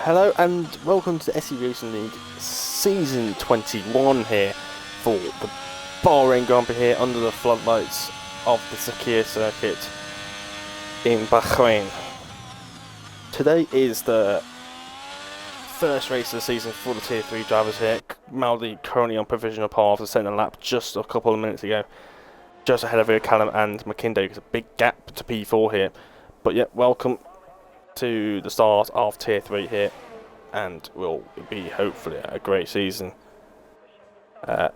Hello and welcome to the STB Racing League Season 21 here for the Bahrain Grand Prix here under the floodlights of the Sakir circuit in Bahrain. Today is the first race of the season for the Tier 3 drivers here. Maldi currently on provisional pole after setting a lap just a couple of minutes ago, just ahead of Callum and McKindo. It's a big gap to P4 here, but yeah, welcome to the start of Tier 3 here, and will be hopefully a great season.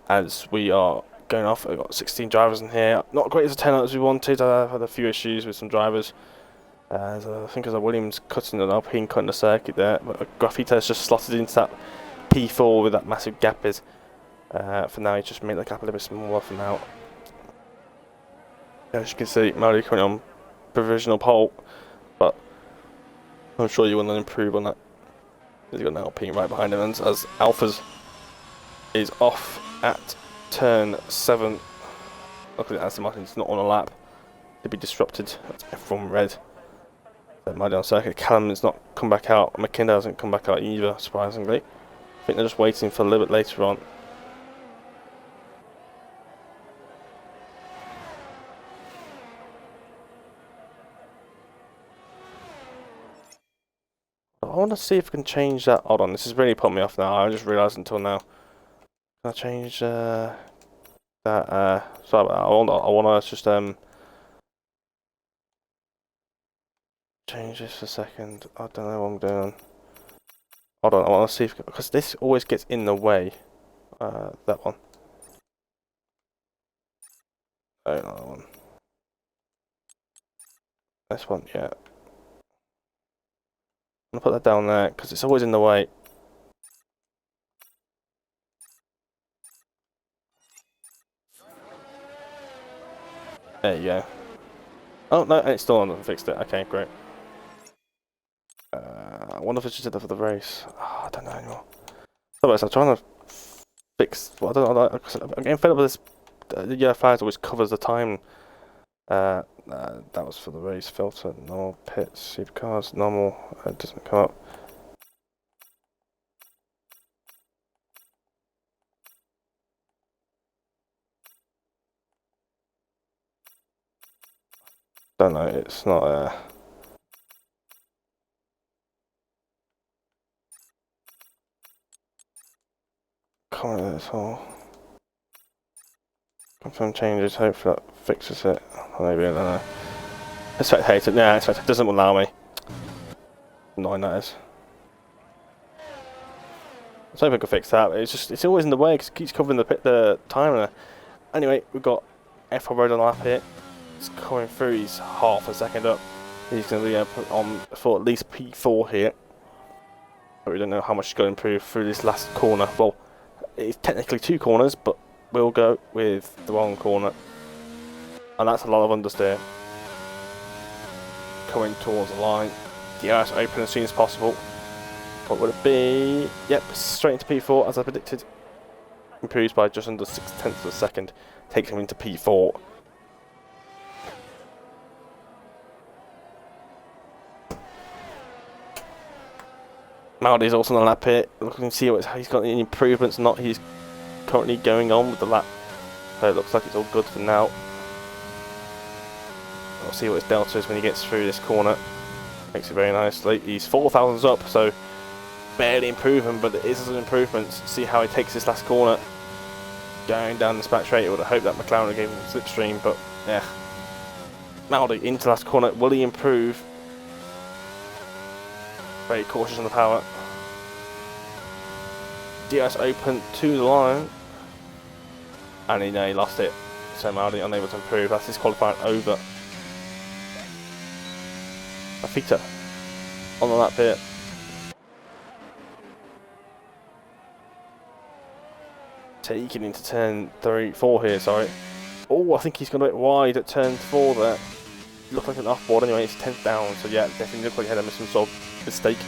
As we are going off, I've got 16 drivers in here. Not quite as a turnout as we wanted. I've had a few issues with some drivers. I think there's a Williams cutting an Alpine cutting the circuit there, but Graffita's just slotted into that P4 with that massive gap is. For now, he's just made the gap a little bit smaller for now. As you can see, Mario coming on provisional pole, but I'm sure you want to improve on that. He's got an Alpine right behind him, and as Alphas is off at turn 7. Look at Aston Martin's not on a lap to be disrupted. That's F1 red. That might be on circuit. Callum has not come back out. McKindo hasn't come back out either, surprisingly. I think they're just waiting for a little bit later on. I want to see if I can change that. Hold on, this has really put me off now. I just realised until now. Can I change that? Sorry about that. I want to just change this for a second. I don't know what I'm doing. Hold on, I want to see if, because this always gets in the way. That one. Oh, no, that one. This one, yeah. I'm gonna put that down there because it's always in the way. There you go. Oh no, and it's still on. I fixed it. Okay, great. I wonder if I just did that for the race. Oh, I don't know anymore. Otherwise, I'm trying to fix. Well, I don't know. I'm getting fed up with this. Yeah, fires always covers the time. That was for the race filter. Normal pits, supercars, normal. It doesn't come up. Don't know. It's not. Can't do this all. Confirm changes. Hopefully that fixes it. Maybe, I don't know. Spectator. Yeah, Spectator doesn't allow me. Annoying that is. I was hoping I could fix that. It's always in the way because it keeps covering the timer. Anyway, we've got F1 road on lap here. It's coming through. He's half a second up. He's going to be put on for at least P4 here. But we don't know how much he's going to improve through this last corner. Well, it's technically 2 corners, but we'll go with the wrong corner. And that's a lot of understeer. Coming towards the line. The eyes open as soon as possible. What would it be? Yep, straight into P4 as I predicted. Improves by just under 0.6 of a second. Takes him into P4. Maldi's also on the lap here. Looking to see what he's got any improvements not he's currently going on with the lap. So it looks like it's all good for now. We'll see what his delta is when he gets through this corner. Makes it very nicely. He's 4 thousandths up, so barely improving, but it is an improvement. See how he takes this last corner. Going down the dispatch rate. I would have hoped that McLaren gave him a slipstream, but yeah. Maldi into last corner. Will he improve? Very cautious on the power. DS open to the line. And he lost it. So Maldi unable to improve. That's his qualifying over. Afita on the lap here. Taking into turn 4 here, sorry. Oh, I think he's gone a bit wide at turn 4 there. Looked like an offboard anyway, it's 10th down, so yeah, definitely looked like he had some sort of mistake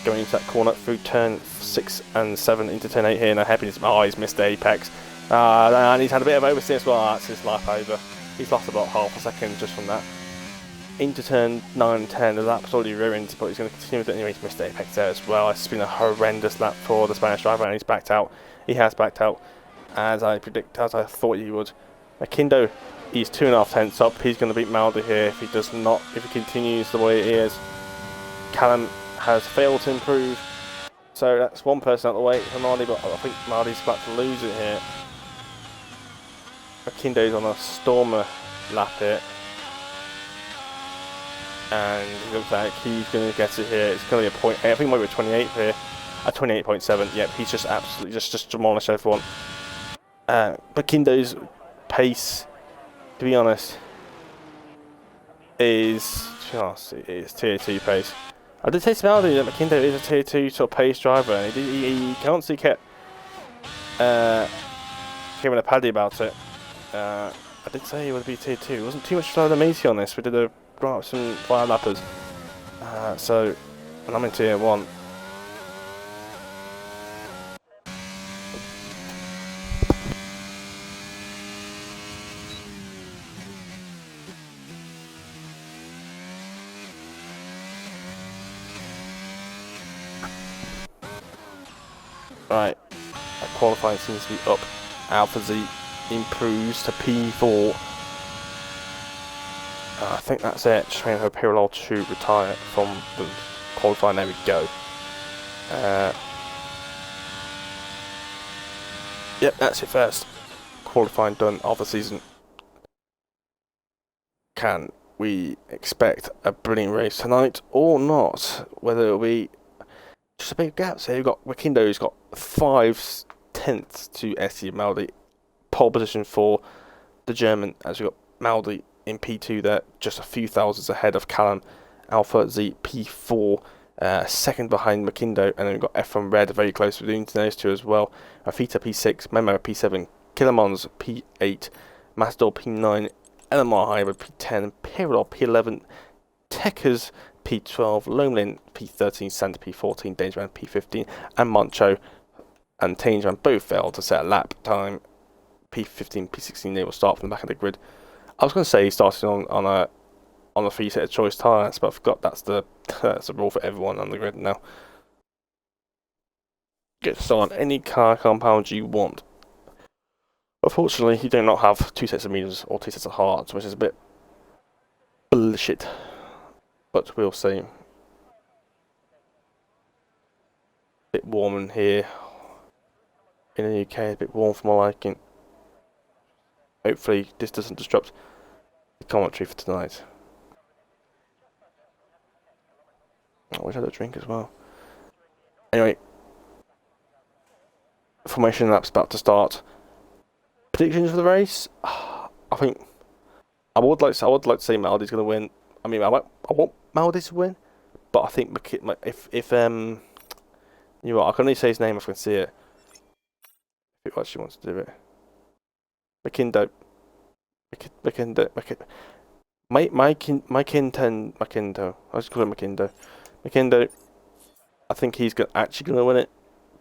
going into that corner through turn 6 and 7 into turn 8 here. Now happiness. Oh, he's missed the apex. And he's had a bit of oversteer as well. That's his lap over. He's lost about half a second just from that. into turn 9 and 10, the lap's already ruined, but he's going to continue with it anyway to miss the apex there as well. It's been a horrendous lap for the Spanish driver, and he's backed out. He has backed out, as I thought he would. McKindo, he's 2.5 tenths up. He's going to beat Maldi here if he continues the way it is. Callum has failed to improve, so that's one person out of the way for Maldi, but I think Maldi's about to lose it here. McKindo's on a stormer lap here, and it looks like he's going to get it here. It's going to be a point. I think we're 28 here, at 28.7. Yep, he's just absolutely just demolished everyone. McKindo's pace, to be honest, is tier 2 pace. I did say to Maldi that McKindo is a tier 2 sort of pace driver, and he constantly kept giving a paddy about it. I did say he would be tier 2. It wasn't too much slower than Macy on this. We did some fire lappers. And I'm in tier 1. Right, that qualifying seems to be up. Alpha Z improves to P4. I think that's it. Just waiting for Pirello to retire from the qualifying. There we go. Yep, that's it first. Qualifying done of the season. Can we expect a brilliant race tonight or not? Whether it'll be just a big gap. So you've got McKindo, who's got 5 tenths to ST Maldi. Pole position for the German, as we've got Maldi in P2 there, just a few thousandths ahead of Callum. Alpha Z P4, second behind McKindo, and then we've got F1 Red very close between those two as well. Afita P6, Memo P7, Killamons P8, Matador P9, LMR Hybrid P10, Pirello P11, Tekers P12, Lomlin P13, Santa P14, Dangerman P15, and Moncho and Tangerman both failed to set a lap time. P15, P16, they will start from the back of the grid. I was going to say he started on a 3-set choice tyres, but I forgot that's the rule for everyone on the grid now. Get to start on any car compound you want. Unfortunately, you do not have 2 sets of mediums or 2 sets of hards, which is a bit bullshit. But we'll see. Bit warm in here. In the UK, a bit warm for my liking. Hopefully, this doesn't disrupt the commentary for tonight. I wish I had a drink as well. Anyway, formation lap's about to start. Predictions for the race? I think I would like to say Maldi's going to win. I mean, I want Maldi to win, but I think if you know what, I can only say his name if I can see it. If he actually wants to do it. McKindo. McKindo. I just call him McKindo. McKindo. I think he's actually going to win it,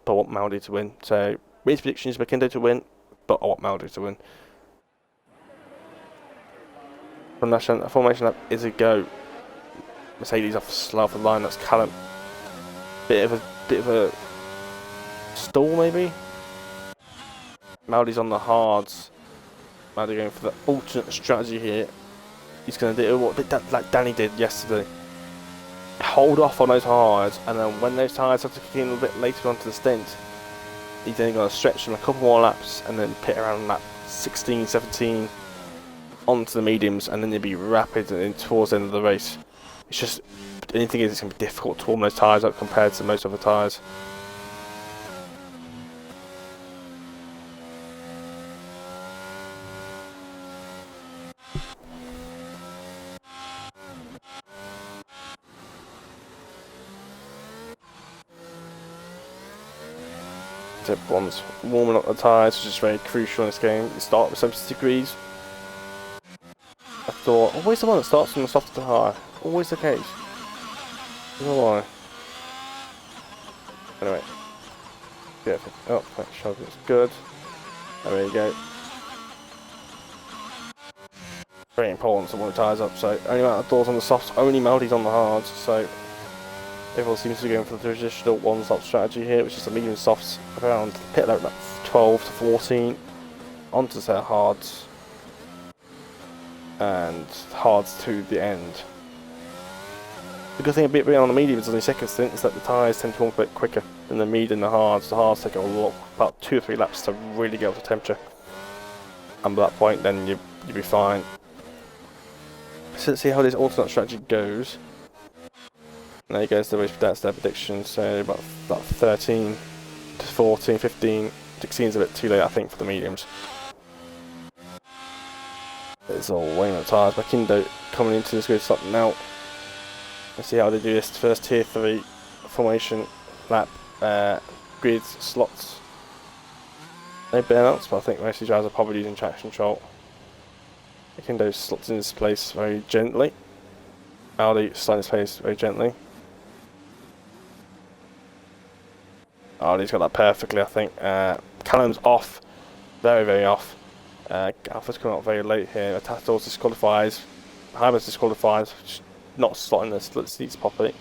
but I want Maldi to win. So, race prediction is McKindo to win, but I want Maldi to win. Formation lap is a go. Mercedes off the line. That's Callum. Bit of a stall maybe. Maldi's on the hards. Maldi going for the alternate strategy here. He's going to do what like Danny did yesterday. Hold off on those hards, and then when those tyres have to kick in a bit later onto the stint, he's then going to stretch them a couple more laps and then pit around lap 16, 17 onto the mediums, and then you'll be rapid and towards the end of the race. It's just, the only thing is it's going to be difficult to warm those tyres up compared to most other tyres. Everyone's warming up the tyres, which is very crucial in this game. You start with 70 degrees. I thought, always the one that starts from the softer tyre. Always the case. I don't know why. Anyway. Yeah, oh, that shove is good. There we go. very important to warm the tyres up. So only amount of doors on the softs, only Maldi's on the hards. So everyone seems to be going for the traditional one-stop strategy here, which is the medium softs around pit load about 12 to 14 onto their hards and hards to the end. The good thing a bit on the mediums on the second stint is that the tyres tend to warm a bit quicker than the medium and the hards. The hards take a lot, about 2 or 3 laps to really get up to temperature, and by that point then you'll be fine. So let's see how this alternate strategy goes. There goes the race, that's their prediction. So about 13 to 14, 15, 16 is a bit too late I think for the mediums. It's all weighing up tyres. Makindo coming into this grid stop now. Let's see how they do this first tier 3 formation lap grid slots. No burnouts, but I think most of these drivers are probably using traction control. Makindo slots in his place very gently. Maldi sliding his place very gently. Maldi's got that perfectly, I think. Callum's off, very off. Alpha's coming out very late here. Tatos disqualifies. Hyber's disqualifies, not slotting the split seats properly.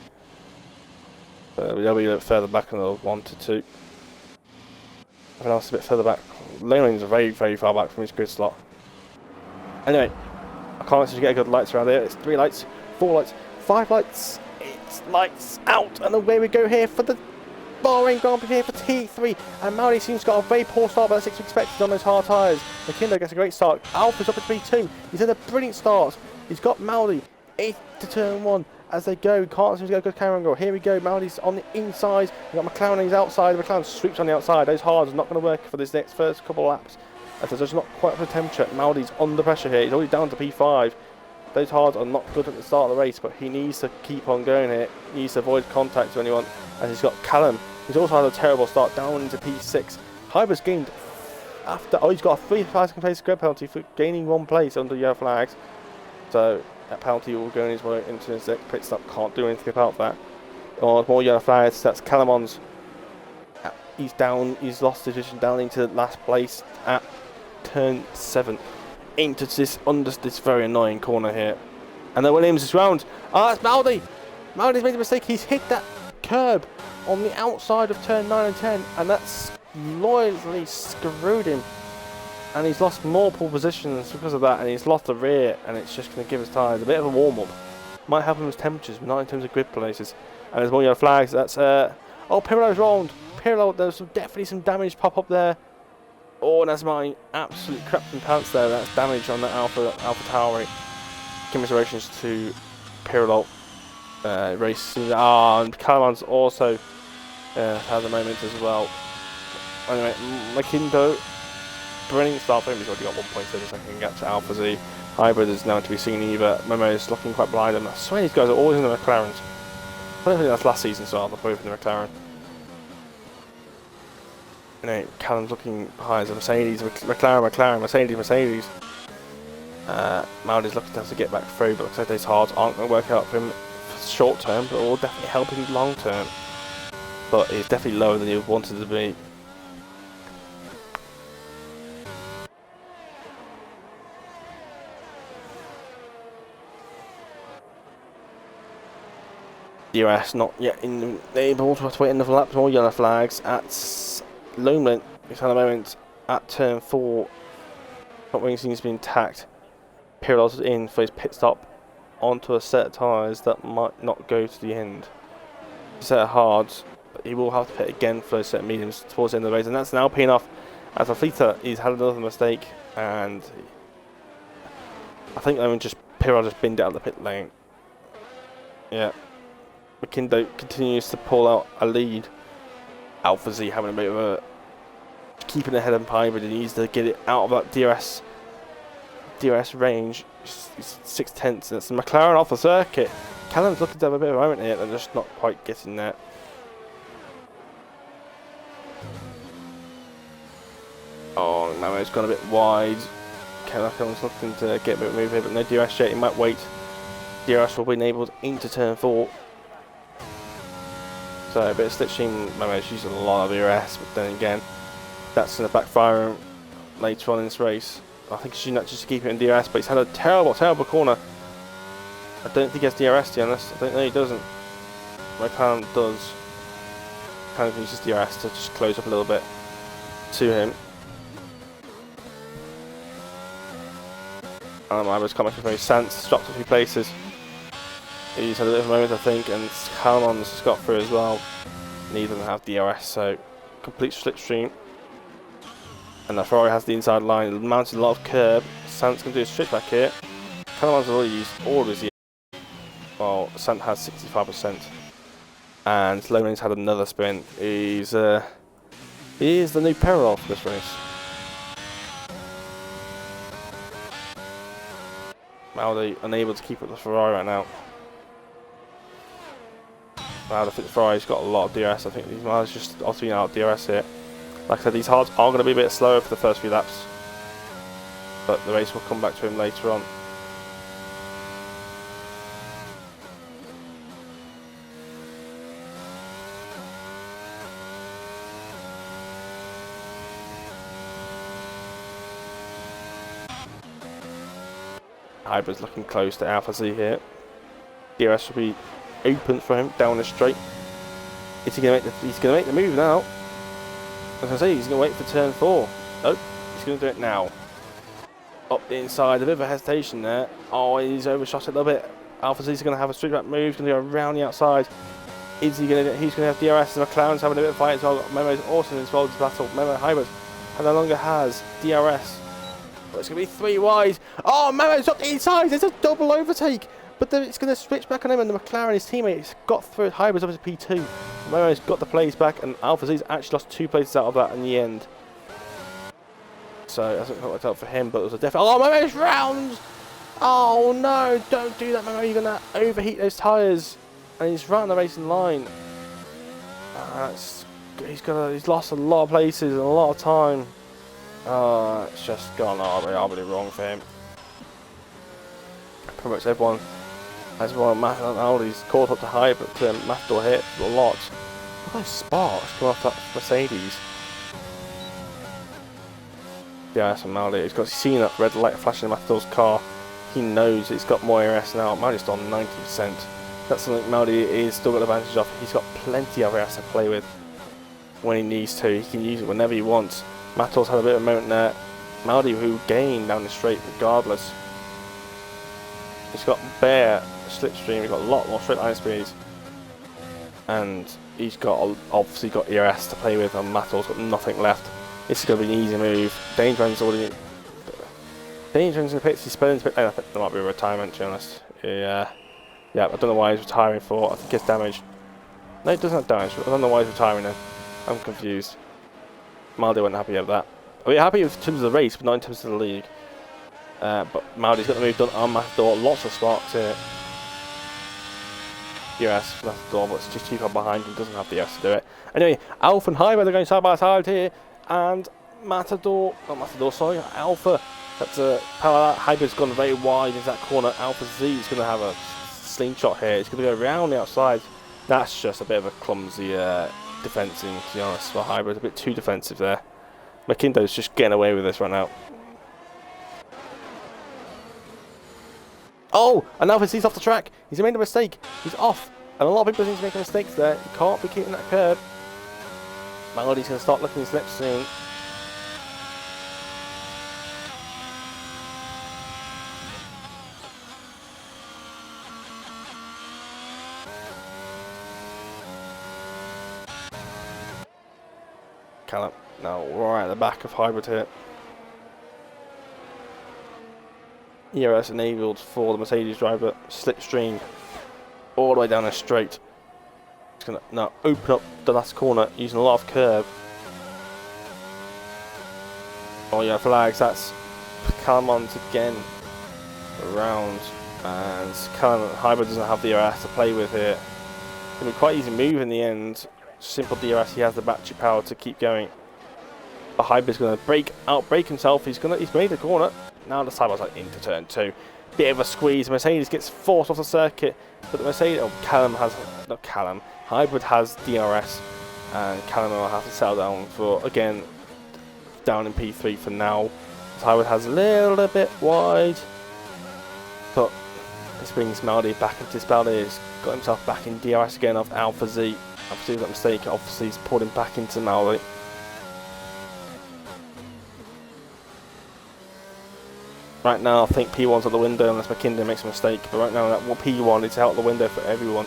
They'll be a bit further back on the 1 to 2. Everyone else is a bit further back. Lane's very far back from his grid slot. Anyway, I can't actually get good lights around here. It's 3 lights, 4 lights, 5 lights. It's lights out, and away we go here for the Bahrain Grand Prix here for T3. And Maldi seems to got a very poor start, but that's expected on those hard tyres. Makindo gets a great start. Alpha's up at P2. He's had a brilliant start. He's got Maldi 8 to turn 1 as they go. Can't seem to get a good camera angle. Here we go. Maldi's on the inside. We've got McLaren on his outside. McLaren sweeps on the outside. Those hards are not going to work for this next first couple of laps, as they're just not quite up to temperature. Maldi's under pressure here. He's already down to P5. Those hards are not good at the start of the race, but he needs to keep on going here. He needs to avoid contact to anyone, as he's got Callum. He's also had a terrible start down into P6. Hyber's gained after. Oh, he's got a 3,000 place grid penalty for gaining 1 place under yellow flags. So that penalty will go in his way into his next pit stop. Can't do anything about that. Oh, more yellow flags. That's Calamon's. He's down. He's lost his position down into last place at turn 7. Into this under this very annoying corner here. And then Williams is round. Ah, it's Maldi. Maldi's made a mistake. He's hit that curb on the outside of turn 9 and 10, and that's loyally screwed him. And he's lost multiple positions because of that, and he's lost the rear, and it's just going to give his tyres a bit of a warm up. Might help him with temperatures, but not in terms of grid places. And there's more yellow flags. That's oh, Pirlo's rolled. Pirlo, there's definitely some damage pop up there. Oh, and that's my absolute crap in pants there. That's damage on that Alpha Tauri. Commiserations to Pirlo. Racing. And Calamon's also has a moment as well. Anyway, Makindo, brilliant start for him. He's already got 1.7 seconds gap to Alpha Z. Hybrid is now to be seen either. Momo is looking quite blind, and I swear these guys are always in the McLarens. I don't think that's last season, so they're both in the McLaren. Anyway, Callum's looking high as a Mercedes, McLaren, Mercedes. Maldi's looking to have to get back through, but looks like those hards aren't going to work out for him for short term, but it will definitely help him long term. But he's definitely lower than he wanted to be. DRS not yet able to wait another lap. More yellow flags at Loomlin. He's had a moment at turn 4. Front wing seems to be intact. Pirlo's in for his pit stop onto a set of tyres that might not go to the end. A set of hards, but he will have to pit again for a set of mediums towards the end of the race, and that's now paying off. As Aflita, he's had another mistake, and I think Pirlo just binned it out of the pit lane. Yeah. Makindo continues to pull out a lead. Alpha Z having a bit of a keeping ahead of Hybrid, and he needs to get it out of that DRS range. It's 6/10, and it's the McLaren off the circuit. Callum's looking to have a bit of a moment here, they're just not quite getting there. Oh, now it's gone a bit wide. Callum's looking to get a bit of move here, but no DRS yet. He might wait. DRS will be enabled into turn 4. So a bit of stitching. Momo's using a lot of DRS, but then again, that's going to backfire later on in this race. I think he's not just to keep it in DRS, but he's had a terrible corner. I don't think he has DRS, to be honest. I don't know he doesn't. McLaren does. Kind of uses DRS to just close up a little bit to him. I was coming from very sense, dropped a few places. He's had a bit of a moment, I think, and Calmon's just got through as well. Neither of them have DRS, so complete slipstream. And the Ferrari has the inside line, mounted a lot of curb. Sant's going to do a switch back here. Calmon's already used all of his DRS, while Sant has 65%. And Loren's had another spin. He is the new peril for this race. Maldi unable to keep up the Ferrari right now. I think the Ferrari's got a lot of DRS. I think these miles just obviously out of DRS here. Like I said, these hards are going to be a bit slower for the first few laps, but the race will come back to him later on. Hybrid's looking close to Alpha Z here. DRS will be open for him down the straight. Is he going to make the? He's going to make the move now. As I say, he's going to wait for turn 4. Nope, he's going to do it now. Up the inside, a bit of a hesitation there. Oh, he's overshot it a little bit. Alpha Z's going to have a straight back move. He's going to go around the outside. Is he going to? He's going to have DRS, and McLaren's having a bit of a fight as well. Memo's also involved in this battle. Memo Hybrid no longer has DRS. But it's going to be 3 wide. Oh, Memo's up the inside. There's a double overtake. But then it's going to switch back on him, and the McLaren, his teammates, got through. Hybrid's up to P2. Memo's got the place back, and Alpha Z's actually lost 2 places out of that in the end. So it hasn't worked out for him, but it was a definite. Oh, Memo's round! Oh no, don't do that, Memo. You're going to overheat those tyres. And he's right on the racing line. He's lost a lot of places and a lot of time. It's just gone horribly wrong for him. Pretty much everyone has one. Aldi's caught up to high, but Matador hit a lot. Look at those sparks come off that Mercedes. Yeah, that's from Maldi. He's seen that red light flashing in Matador's car. He knows it's got more ARS now. Maldi's still on 90%. That's something Maldi is still got advantage of. He's got plenty of ARS to play with when he needs to. He can use it whenever he wants. Matador's had a bit of a moment there. Maldi, who gained down the straight regardless. He's got bare slipstream. He's got a lot more straight line speeds, and he's got obviously got ERS to play with. And Matador's got nothing left. This is going to be an easy move. Danger's already. Danger's in the pits. He's spinning to pit lane. I think there might be a retirement, to be honest. Yeah, I don't know why he's retiring for. I think it's damage. No, it doesn't have damage. I don't know why he's retiring then. I'm confused. Maldi wasn't happy with that. I mean, happy in terms of the race, but not in terms of the league. But Maldi's got the move done on Matador. Lots of sparks here. ERS for Matador, but it's just too far behind him. Doesn't have the ERS to do it. Anyway, Alpha and Hybrid are going side by side here, and Matador, not Matador, sorry, Alpha. That's a power. Hybrid's gone very wide into that corner. Alpha Z is going to have a slingshot here. It's going to go around the outside. That's just a bit of a clumsy defensing, to be honest, for Hybrid. A bit too defensive there. McIndoe's just getting away with this right now. Oh, and Alpha Z's off the track. He's made a mistake. He's off. And a lot of people seem to make mistakes there. You can't be keeping that curb. Maldi's going to start looking his lips soon. Callum, now right at the back of Hybrid here. ERS enabled for the Mercedes driver, slipstream all the way down the straight. It's going to now open up the last corner using a lot of curb. Oh yeah, flags, that's Calmon's again around, and Calmon Hybrid doesn't have the ERS to play with here. It's going to be quite easy move in the end. Simple DRS, he has the battery power to keep going. The Hybrid's going to outbrake himself. He's made the corner. Now the side by side into turn 2. Bit of a squeeze. Mercedes gets forced off the circuit, but the Mercedes, Hybrid has DRS, and Callum will have to settle down for again down in P3 for now. Hybrid has a little bit wide, but this brings Maldi back into this battle. He's got himself back in DRS again off Alpha Z. Alpha Z with that mistake, obviously he's pulled him back into Maldi. Right now, I think P1's out the window unless McKinder makes a mistake. But right now, that P1 is out the window for everyone.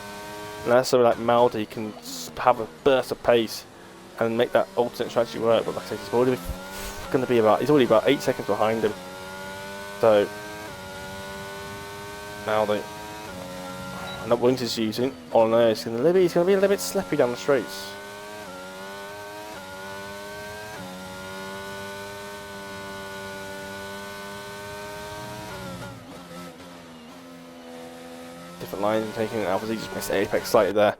Unless somebody like Maldi can have a burst of pace and make that alternate strategy work. But like I said, he's already going to be he's already about 8 seconds behind him. So Maldi, and that wings is using. Oh no, he's going to be a little bit slippy down the straights. Different lines and taking Alpha Z, just missed the apex slightly there.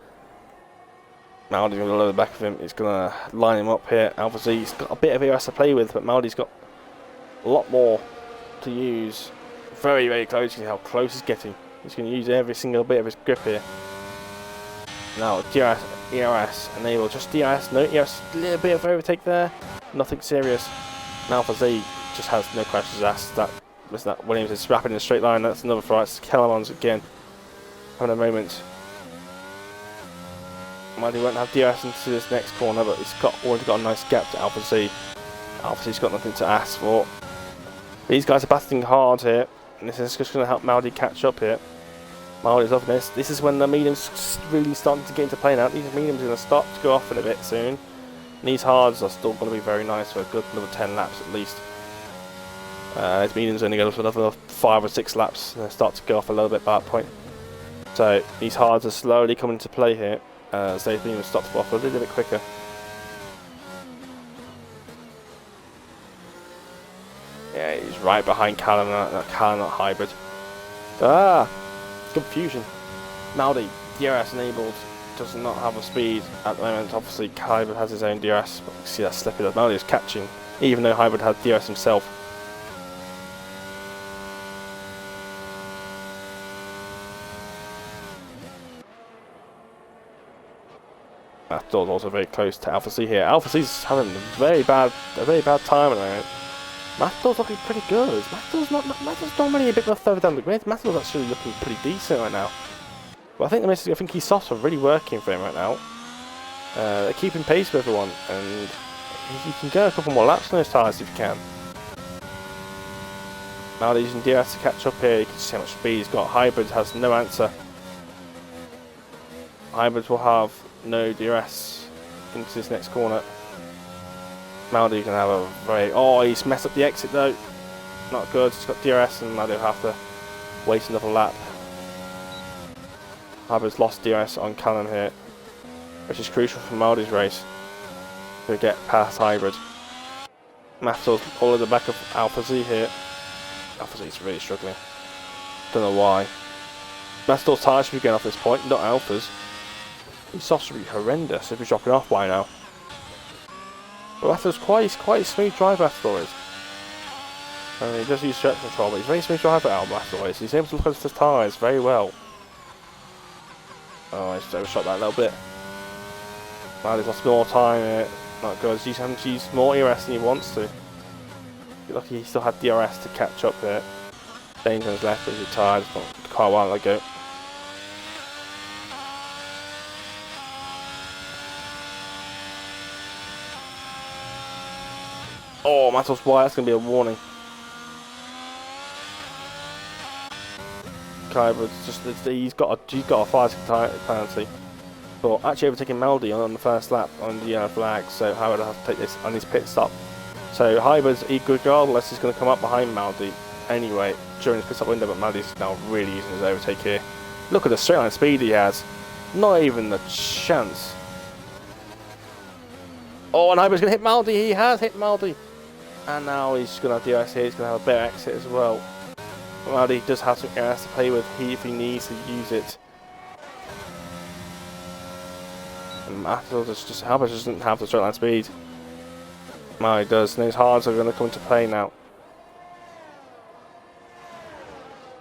Maldi's going to lower the back of him. He's going to line him up here. Alpha Z's got a bit of ERS to play with, but Maldi's got a lot more to use. Very, very close. You see how close he's getting. He's going to use every single bit of his grip here. Now, DRS, ERS, enable. Just DRS, no ERS. A little bit of overtake there. Nothing serious. And Alpha Z just has no questions asked. That Williams is wrapping in a straight line. That's another fight. Kellerman's again having a moment. Maldi won't have DRS into this next corner, but he's already got a nice gap to Alpha Z. Alpha Z's got nothing to ask for. These guys are battling hard here, and this is just going to help Maldi catch up here. Maldi's loving this. This is when the mediums really starting to get into play now. These mediums are going to start to go off in a bit soon. And these hards are still going to be very nice for a good another 10 laps at least. These mediums only go for another 5 or 6 laps, and they start to go off a little bit by that point. So these hards are slowly coming into play here. As they've been stopped off a little bit quicker. Yeah, he's right behind Callum, that hybrid. Confusion. Maldi, DRS enabled, does not have a speed at the moment. Obviously, hybrid has his own DRS, but you can see that slippy that Maldi is catching, even though hybrid had DRS himself. Matador's also very close to Alpha Z here. Alpha Z's having a very bad time at the moment. Matador's looking pretty good. Matador's not really a bit more further down the grid. Matador's actually looking pretty decent right now. But I think his softs are really working for him right now. They're keeping pace with everyone, and you can go a couple more laps on those tyres if you can. Now they're using DRS to catch up here. You can see how much speed he's got. Hybrid has no answer. Hybrid will have no DRS into this next corner. Maldi can have a very... Oh, he's messed up the exit though. Not good. He's got DRS and Maldi will have to wait another lap. Hybrid's lost DRS on Callum here, which is crucial for Maldi's race to get past Hybrid. Matador's all at the back of Alpha Z here. Alpha Z's really struggling. Don't know why. Matador's tyres should be going off this point, not Alpha's. These softs should be horrendous if he's dropping off by now. But Matador's quite a smooth driver, Matador is. I mean, he does use stretch control, but he's a very smooth driver out, Matador is. He's able to look at his tyres very well. Oh, he's overshot that a little bit. Now he's lost more time here. Not good. He's having to use more ERS than he wants to. You're lucky he still had DRS to catch up there. Dane's on his left, but he's retired. It's not quite a while ago. Oh, Matador's wide. That's going to be a warning. Kybrid's just he's got a 5 second penalty, but actually overtaking Maldi on the first lap on the yellow flag. So Hybrid will have to take this on his pit stop. So Hybrid's regardless is going to come up behind Maldi anyway during his pit stop window, but Maldi's now really using his overtake here. Look at the straight line speed he has. Not even a chance. Oh, and Hybrid's going to hit Maldi. He has hit Maldi. And now he's going to have DRS here. He's going to have a better exit as well. Maldi does have some ERS to play with if he needs to use it. And Matador just doesn't have the straight line speed. Maldi does. And those hards are going to come into play now.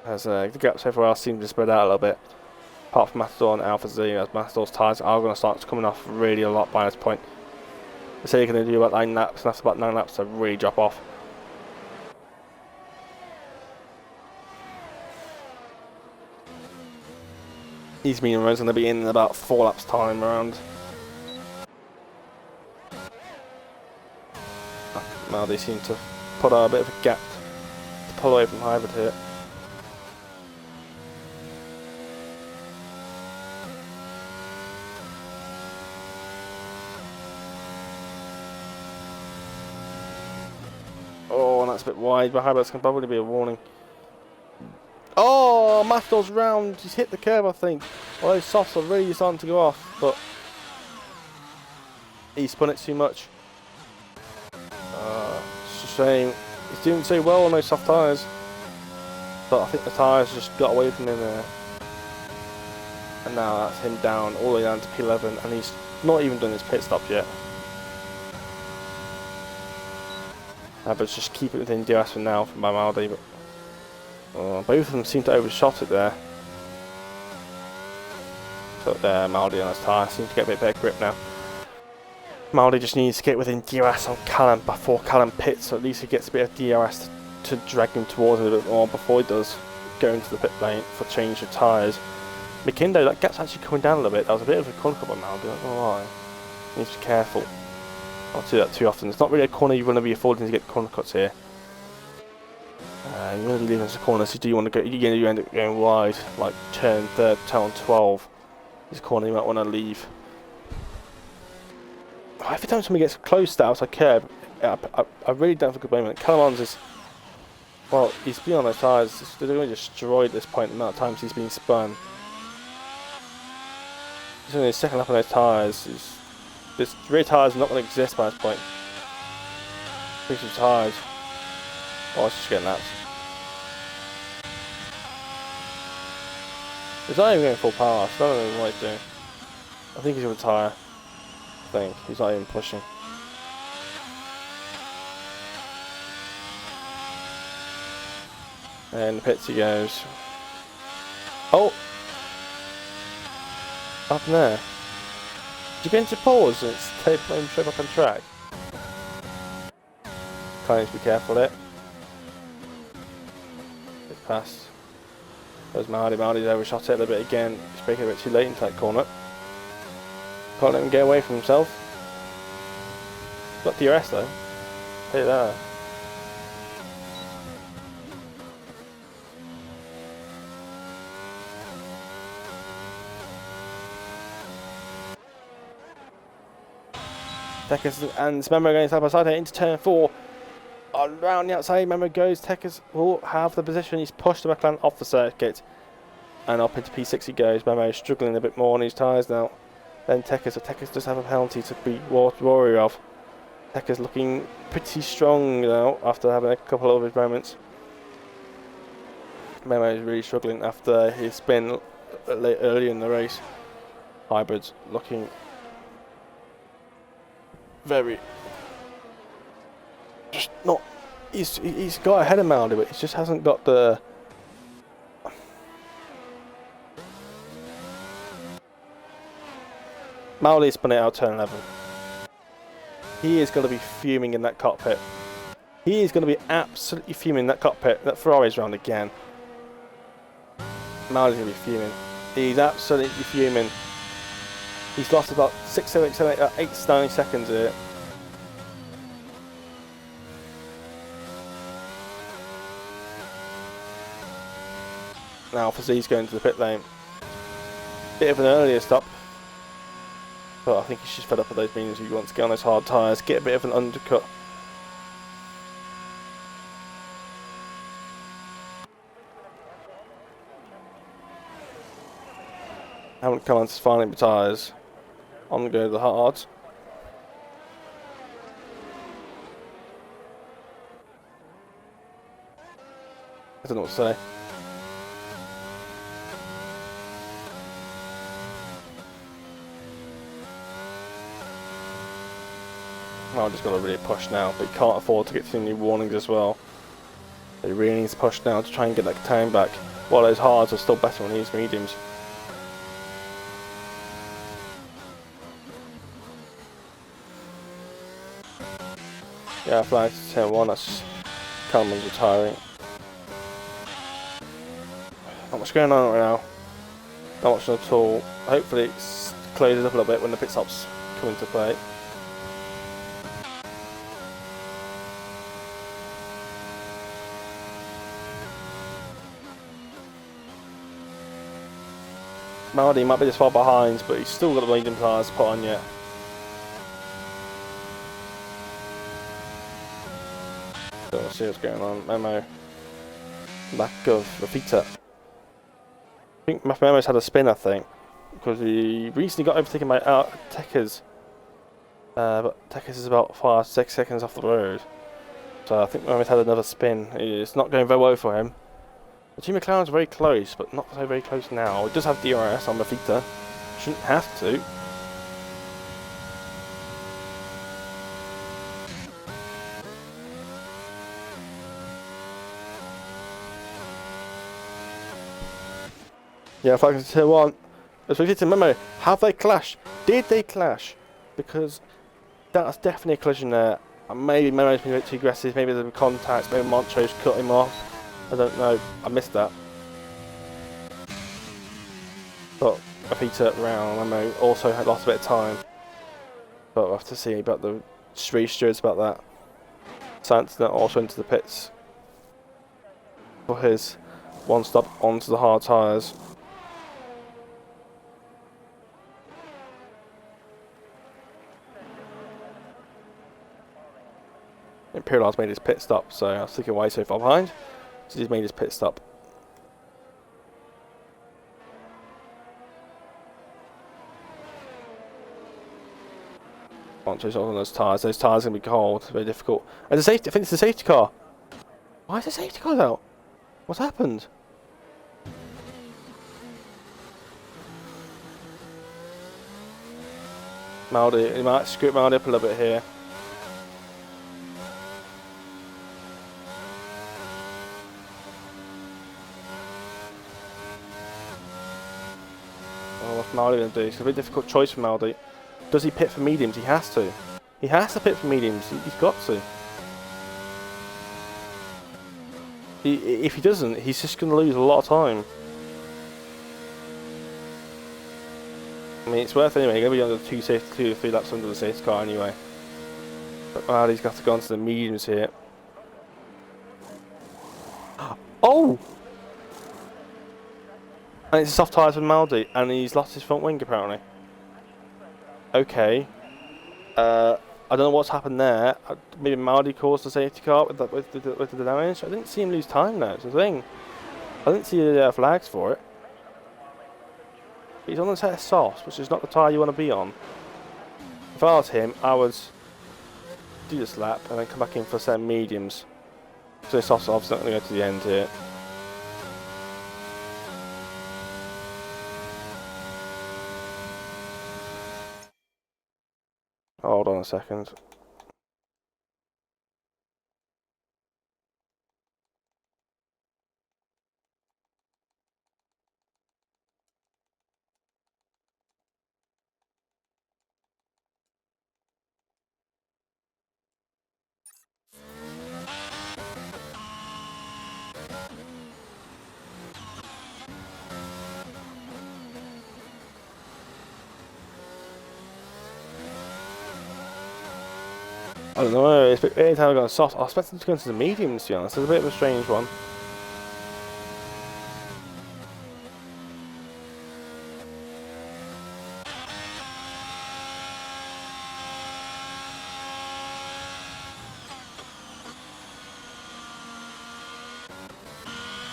As the gaps everywhere else seem to spread out a little bit. Apart from Matador and Alpha Z, as Matador's tyres are going to start coming off really a lot by this point. They say you're going to do about 9 laps, and after about 9 laps they really drop off. These medium runs going to be in about 4 laps time around. Now they seem to put out a bit of a gap to pull away from hybrid here. Oh, and that's a bit wide, but hybrid's can probably be a warning. Oh, Matador's round. He's hit the curve, I think. Well, those softs are really starting to go off, but he spun it too much. It's a shame. He's doing so well on those soft tyres, but I think the tyres just got away from him there. And now that's him down, all the way down to P11, and he's not even done his pit stop yet. But just keep it within DRS for now from Maldi, but both of them seem to overshot it there. But Maldi on his tyre seems to get a bit better grip now. Maldi just needs to get within DRS on Callum before Callum pits, so at least he gets a bit of DRS to drag him towards it a bit more before he does go into the pit lane for change of tyres. McKindo, that gap's actually coming down a little bit. That was a bit of a corner cut by Maldi, I don't know why. He needs to be careful. I'll do that too often. It's not really a corner you want to be affording to get corner cuts here. You want to leave into the corner, so do you want to go? You end up going wide, like turn 12. This corner you might want to leave. Every time somebody gets close to the outside curb, I really don't have a good moment. Callum is, well, he's been on those tyres. They're going to destroy at this point. The amount of times he's been spun. He's only his second lap on those tyres. This rear tyres are not going to exist by this point. Piece of tyres. Oh, it's just getting laps. He's not even going full power, so I don't know what he's doing. I think he's going to retire. I think. He's not even pushing. And the pits he goes. Oh! Up in there. Did you get into pause and it's taping straight back on track? Can't need to be careful there. It's past. There's Maldi's overshot it a little bit again. He's braking a bit too late into that corner. Can't let him get away from himself. Got DRS though. Hey there. Tekkas and Memo going side by side into turn 4. Around the outside, Memo goes. Tekkas will have the position. He's pushed the McLaren off the circuit. And up into P6 he goes. Memo struggling a bit more on his tyres now. Then Tekkas. So Tekkas does have a penalty to be wary of. Tekkas looking pretty strong now after having a couple of his moments. Memo is really struggling after his spin early in the race. Hybrids looking very, just not. He's got ahead of Maldi, but he just hasn't got the. Maldi spun it out turn 11. He is going to be fuming in that cockpit. He is going to be absolutely fuming in that cockpit. That Ferrari's round again. Maldi's going to be fuming. He's absolutely fuming. He's lost about 8 to 9 seconds here. Now Fazzi's going to the pit lane. Bit of an earlier stop. But I think he's just fed up with those means. He wants to get on those hard tyres, get a bit of an undercut. Haven't come on to finally tyres. On the go to the hards. I don't know what to say. Well, I've just got to really push now, but he can't afford to get too many warnings as well. He really needs to push now to try and get that time back. While those hards are still better on these mediums. Yeah, flying to turn 1, that's Kalman's retiring. Not much going on right now. Not much at all. Hopefully it closes up a little bit when the pit stops come into play. Maldi might be this far behind, but he's still got the medium tyres put on yet. So we'll see what's going on. Memo. Lack of Rafita. I think Memo's had a spin, I think, because he recently got overtaken by Tekers. But Tekers is about 5-6 seconds off the road. So I think Memo's had another spin. It's not going very well for him. The Team McLaren's very close, but not so very close now. It does have DRS on Rafita. Shouldn't have to. Yeah, if I can say one, as we get to Memo, have they clashed? Did they clash? Because that's definitely a collision there. And maybe Memo's been a bit too aggressive, maybe there's been contacts, maybe Montro's cut him off. I don't know, I missed that. But Rafita round, Memo also had lost a bit of time. But we'll have to see about the race stewards about that. Santana also into the pits for his one stop onto the hard tyres. Imperial's made his pit stop, so I was thinking why he's so far behind. So he's made his pit stop. Montro's on those tyres. Those tyres are going to be cold. Very difficult. And the safety, I think it's the safety car. Why is the safety car out? What's happened? Maldi, he might scoot Maldi up a little bit here. What's Maldi going to do? It's a very difficult choice for Maldi. Does he pit for mediums? He has to. He has to pit for mediums. He's got to. If he doesn't, he's just going to lose a lot of time. I mean, it's worth it anyway. You're going to be under 2 or 3 laps under the safety car anyway. But Maldi's got to go onto the mediums here. Oh! And it's a soft tyres with Maldi, and he's lost his front wing apparently. Okay. I don't know what's happened there. Maybe Maldi caused the safety car with the damage. I didn't see him lose time though. It's the thing. I didn't see the flags for it. But he's on the set of softs, which is not the tyre you want to be on. If I was him, I would do this lap and then come back in for a set of mediums. So the softs are obviously not going to go to the end here. Hold on a second. I don't know, it's a bit weird how I got soft. I expected him to go into the mediums, to be honest. It's a bit of a strange one.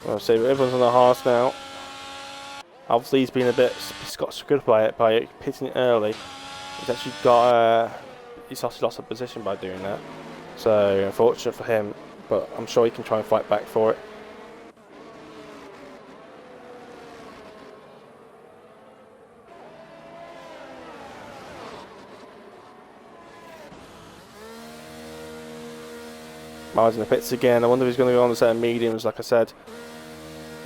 I'll say everyone's on the hards now. Obviously he's been he's got screwed by it pitting early. He's actually got he's actually lost a position by doing that. So unfortunate for him, but I'm sure he can try and fight back for it. Miles in the pits again. I wonder if he's going to go on the set of mediums, like I said.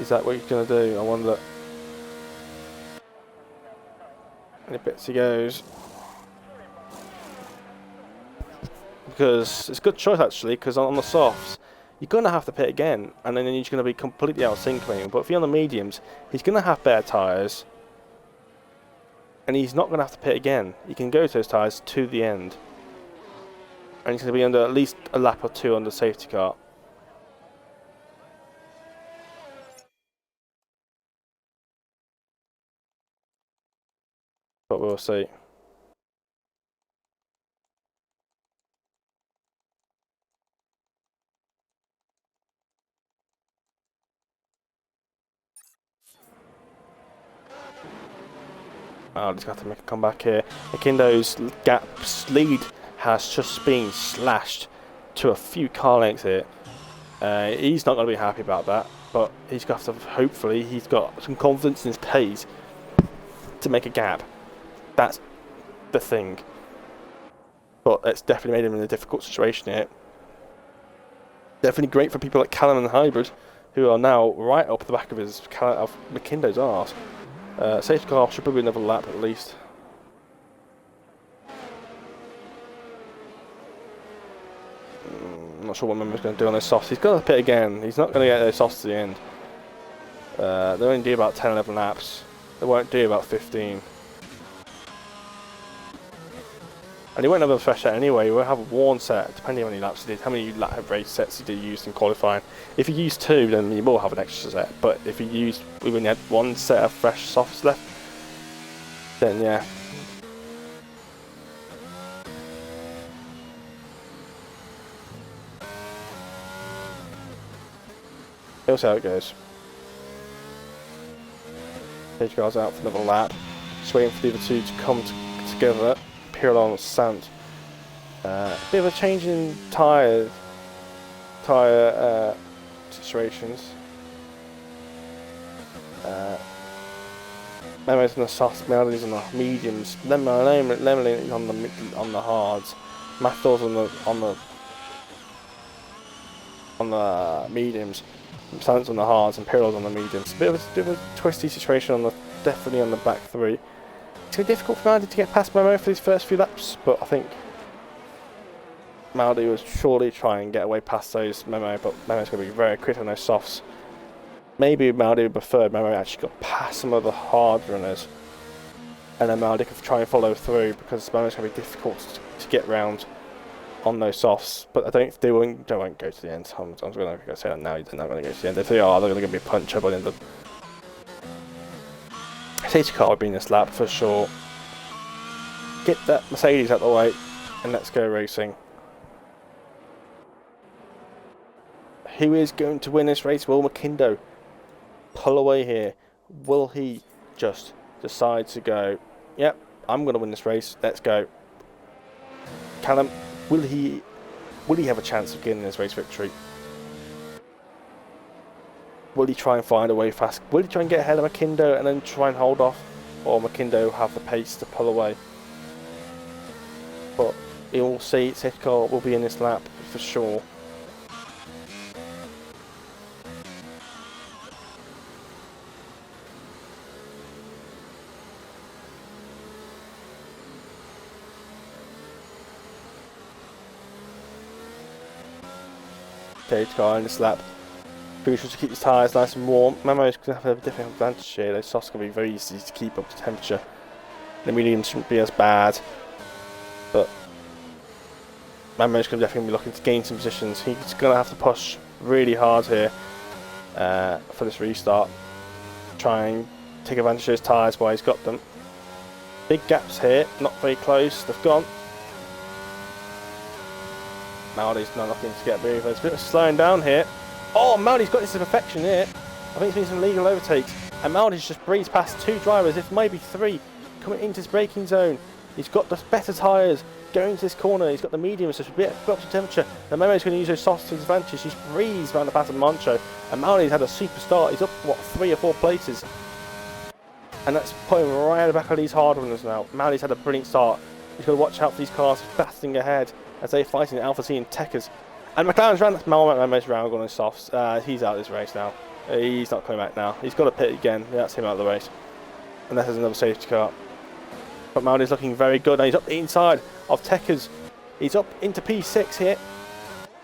Is that what he's going to do? I wonder. In the pits he goes. Because it's a good choice actually, because on the softs, you're going to have to pit again, and then you're going to be completely out of sync with him. But if you're on the mediums, he's going to have better tyres. And he's not going to have to pit again. He can go to those tyres to the end. And he's going to be under at least a lap or two on the safety car. But we'll see. I'll just have to make a comeback here. Makindo's lead has just been slashed to a few car lengths here. He's not going to be happy about that, but he's got to, hopefully, he's got some confidence in his pace to make a gap. That's the thing. But it's definitely made him in a difficult situation here. Definitely great for people like Callum and the Hybrid, who are now right up the back of Makindo's arse. Safety car should probably another lap at least. I'm not sure what Memo's going to do on those softs. He's going to pit again. He's not going to get those softs to the end. They only do about 10, 11 laps. They won't do about 15. And he won't have a fresh set anyway. He will have a worn set, depending on how many laps he did, how many lap race sets he did use in qualifying. If he used 2, then he will have an extra set. But if he used, we only had 1 set of fresh softs left, then yeah. We'll see how it goes. Stage car's out for another lap. Just waiting for the other two to come together. Pirelon Sant. Bit of a change in tyre situations. Memo's on the softs, Melody's on the mediums, Lemon on the hards, Matthor's on the mediums, Sant's on the hards, and Pirel's on the mediums. Bit of a twisty situation definitely on the back three. It's going to be difficult for Maldy to get past Memo for these first few laps, but I think Maldy was surely trying and get away past those Memo, but Memo's going to be very quick on those softs. Maybe Maldy would prefer Memo actually got past some of the hard runners, and then Maldy could try and follow through, because Memo's going to be difficult to get round on those softs. But they won't go to the end. I'm going to say that now. They're not going to go to the end. If they are, they're going to be a punch up by the end of safety car would be in this lap for sure. Get that Mercedes out of the way and let's go racing. Who is going to win this race? Will Makindo pull away here? Will he just decide to go, yep, I'm going to win this race, let's go? Callum, will he have a chance of getting this race victory? Will he try and find a way fast? Will he try and get ahead of Makindo and then try and hold off? Or Makindo have the pace to pull away? But you'll see, safety car will be in this lap for sure. Safety car in this lap. Crucial to keep the tyres nice and warm. Memo's going to have a different advantage here. Those softs are going to be very easy to keep up to temperature. The mediums shouldn't be as bad. But Memo's going to definitely be looking to gain some positions. He's going to have to push really hard here for this restart. Try and take advantage of those tyres while he's got them. Big gaps here, not very close. They've gone. Maldy's not looking to get moved. There's a bit of slowing down here. Oh, Maldy's got this to perfection here. I think it's been some legal overtakes. And Maldy's just breezed past 2 drivers, if maybe 3, coming into his braking zone. He's got the better tyres going to this corner. He's got the mediums, so it's a bit up to temperature. And Memo's going to use those softs to his advantage. He's breezed around the path of Mancho. And Maldy's had a super start. He's up, what, 3 or 4 places. And that's putting him right at the back of these hard runners now. Maldy's had a brilliant start. He's got to watch out for these cars battling ahead as they're fighting Alpha C and Techers. And McLaren's round, Memo's round on his softs. He's out of this race now. He's not coming back now. He's got to pit again. That's him out of the race. Unless there's another safety car. But Maldy's looking very good. Now he's up the inside of Techers. He's up into P6 here.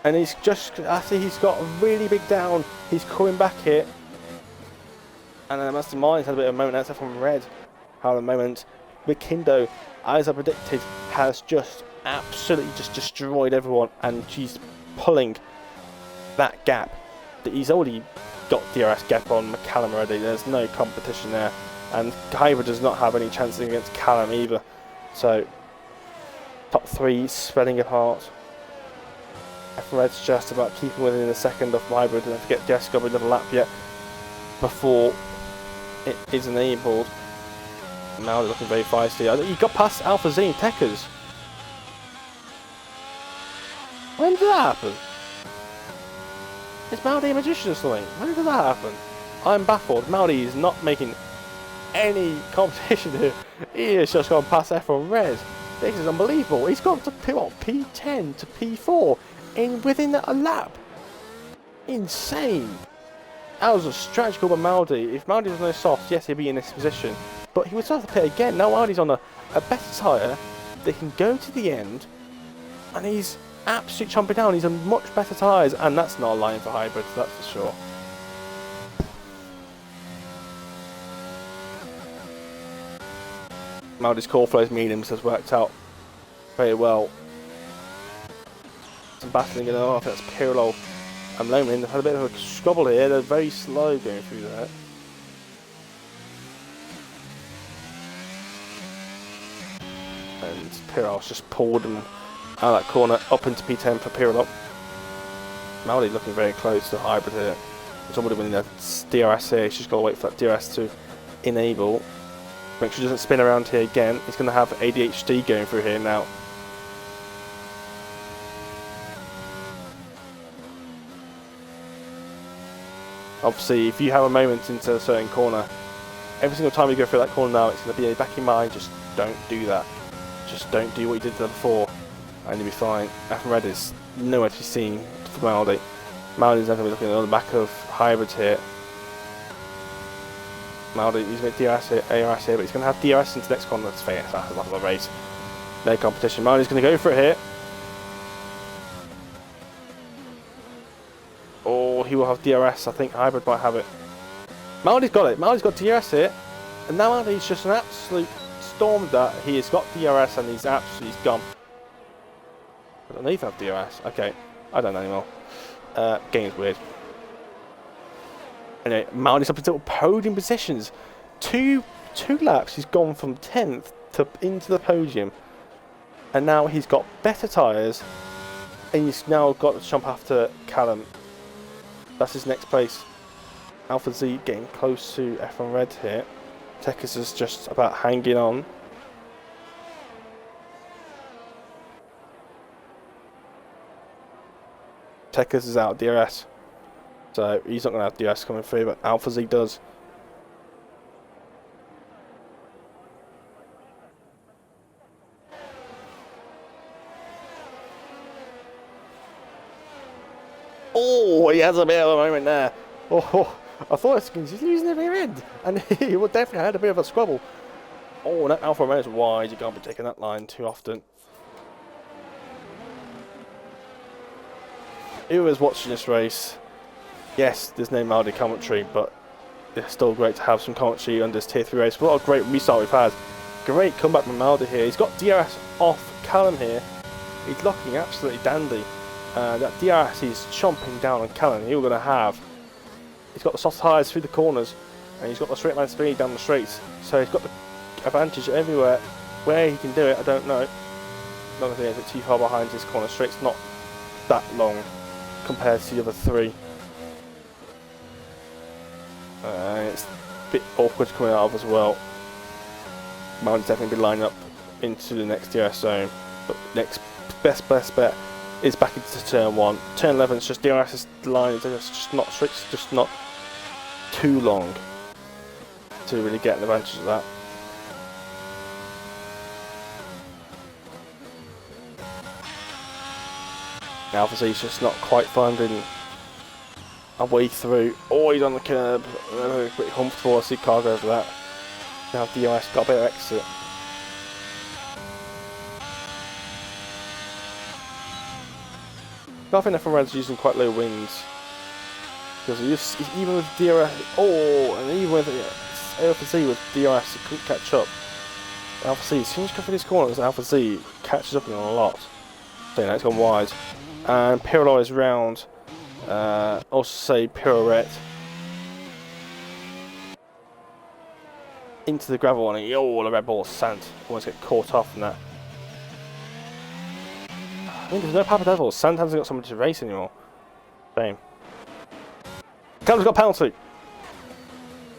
And he's just, after he's got a really big down, he's coming back here. And then Master Martin's had a bit of a moment. That's from Red. How the moment. McKindo, as I predicted, has just absolutely just destroyed everyone, and she's pulling that gap. He's already got DRS gap on McCallum already. There's no competition there, and Hybrid does not have any chances against Callum either. So top three spreading apart. Red's just about keeping within a second of Hybrid. Don't forget Jess got another lap yet before it is enabled. Now they're looking very feisty. He got past Alpha Z and Techers. When did that happen? Is Maldi a magician or something? When did that happen? I'm baffled. Maldi is not making any competition here. He has just gone past F1 Red. This is unbelievable. He's gone to P10 to P4 in within a lap. Insane. That was a strategy call by Maldi. If Maldi was no soft, yes, he'd be in this position. But he would start to pit again. Now Maldi's on a better tyre. They can go to the end. And he's absolutely chomping down. He's on much better tyres. And that's not a line for hybrids, that's for sure. Maldi's core flows mediums has worked out very well. Some battling going on. I think that's Pirlo and Loman. They've had a bit of a squabble here. They're very slow going through that. And Pirlo's just pulled him out of that corner up into P10 for Pirlo. Maldi looking very close to hybrid here. Somebody winning that DRS here. She's got to wait for that DRS to enable. Make sure he doesn't spin around here again. He's going to have ADHD going through here now. Obviously, if you have a moment into a certain corner, every single time you go through that corner now, it's going to be in the back of your mind, just don't do that. Just don't do what you did there before, and you'll be fine. F1 Red is nowhere to be seen for Maldi. Maldi's not going to be looking at the back of hybrids here. Maldi, he's going to DRS here, ARS here, but he's going to have DRS into the next corner. That's fair, that's a lot of a race. No competition. Maldi's going to go for it here. Or he will have DRS. I think hybrid might have it. Maldi's got it. Maldi's got DRS here. And now Maldi's just an absolute storm that he has got DRS and he's absolutely gone. I don't need to have DRS. Okay, I don't know anymore. Game's weird. Anyway, Maldi's up into podium positions. Two laps, he's gone from 10th to into the podium. And now he's got better tyres. And he's now got to jump after Callum. That's his next place. Alpha Z getting close to F1 Red here. Tekis is just about hanging on. Tekis is out of DRS. So he's not going to have DRS coming through, but Alpha Z does. Oh, he has a bit of a moment there. Oh, I thought he was losing every end, and he would definitely had a bit of a squabble. Oh, that Alpha Romeo is wide. You can't be taking that line too often. Who was watching this race? Yes, there's no Maldi commentary, but it's still great to have some commentary on this Tier 3 race. What a great restart we've had. Great comeback from Maldi here. He's got DRS off Callum here. He's looking absolutely dandy. That DRS is chomping down on Callum. He's going to have. He's got the soft tyres through the corners, and he's got the straight line speed down the straights. So he's got the advantage everywhere. Where he can do it, I don't know. Not going to be a bit too far behind his corner straights. Not that long compared to the other three. It's a bit awkward coming out of as well. Maldi's definitely be lining up into the next DRS zone. But next best bet is back into turn 1. Turn 11 is just DRS line. It's just not straight. It's just not too long to really get an advantage of that. Now obviously he's just not quite finding a way through. Oh, he's on the curb. A bit comfortable. I see cargo over that. Now DRS got a bit of exit. I think F1 Red's using quite low wings. Because even with DRS, and even with Alpha Z with DRS, he couldn't catch up. Alpha C, as soon as you go through these corners, Alpha Z catches up on you a lot. So now it's gone wide. And Pirlo is round. Also say pirouette. Into the gravel and oh, the Red Bull sand. Almost get caught off in that. I mean, there's no Papa Devils. Sand hasn't got someone to race anymore. Shame. Callum's got a penalty.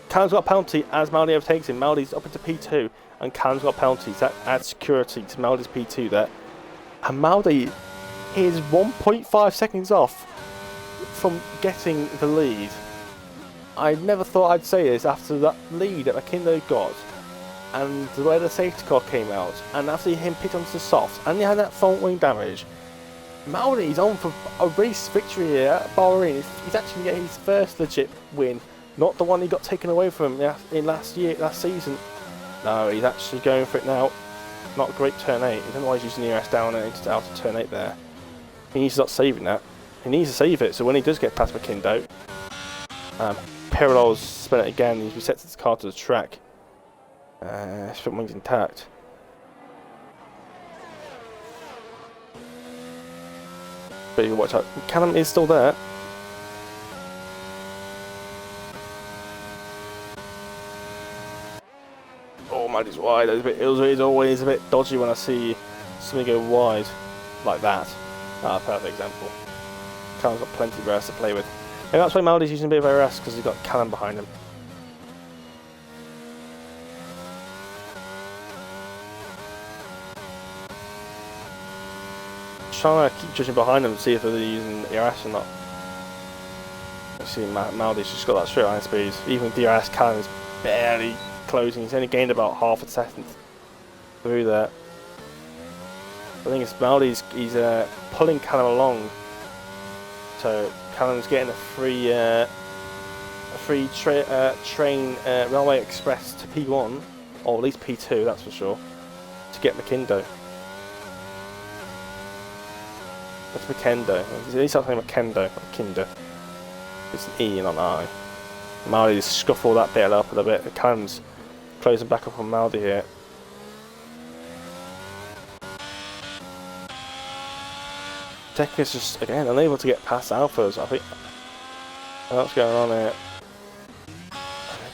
Callum's got a penalty as Maldi overtakes him. Maldi's up into P2 and Callum's got penalties. That adds security to Maldi's P2 there. And Maldi is 1.5 seconds off from getting the lead. I never thought I'd say this after that lead that McKindo got and the way the safety car came out and after him pit onto the softs and he had that front wing damage. Maldi's on for a race victory here at Bahrain. He's actually getting his first legit win, not the one he got taken away from him in last season. No, he's actually going for it now. Not a great turn 8. I don't know why he's using the ERS down and out of turn 8 there. He needs to start saving that. He needs to save it so when he does get past McKindo, Perillo's spin it again. He resets his car to the track. His front wing's intact. But you can watch out. Callum is still there. Oh man, he's wide. It's always a bit dodgy when I see something go wide like that. Perfect example. Callum's got plenty of RS to play with. And that's why Maldi's using a bit of RS because he's got Callum behind him. Trying to keep judging behind them to see if they're using ERS or not. You see Maldi's just got that straight line speed. Even DRS Callum is barely closing. He's only gained about half a second through there. I think it's Maldi's, he's pulling Callum along. So Callum's getting a free train Railway Express to P1, or at least P2, that's for sure, to get McKindo. That's McKindo. He starts saying McKindo. It's an E and not an I. Maldi's scuffled that bit up a little bit. Callum's closing back up on Maldi here. Tech is just, again, unable to get past Alphas. I think what's going on here.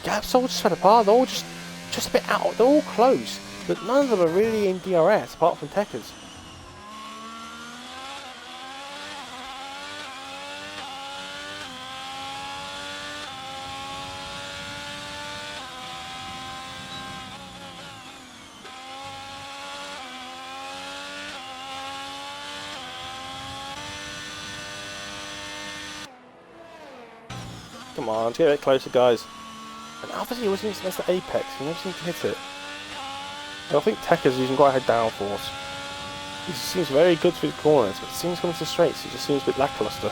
Gaps all just spread apart. They're all just a bit out. They're all close, but none of them are really in DRS apart from Techers. Come on, let's get a bit closer, guys. And obviously, he always needs to miss the apex. He never seems to hit it. And I think Tekker's using quite high downforce. He seems very good through the corners, but it seems coming to the straights. He just seems a bit lackluster.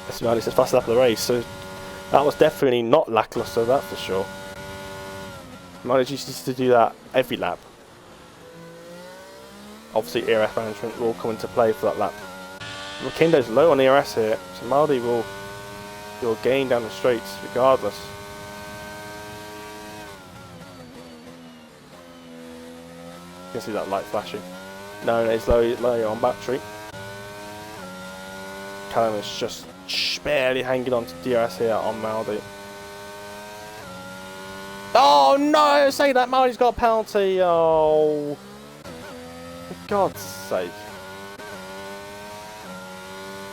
That's about his fast lap of the race, so that was definitely not lackluster, that's for sure. Managed needs to do that every lap. Obviously, ERS management will come into play for that lap. McKindo's low on ERS here, so Maldi will gain down the straights regardless. You can see that light flashing. No, it's low on battery. Callum is just barely hanging on to DRS here on Maldi. Oh no! Say that Maldi's got a penalty. Oh, for God's sake!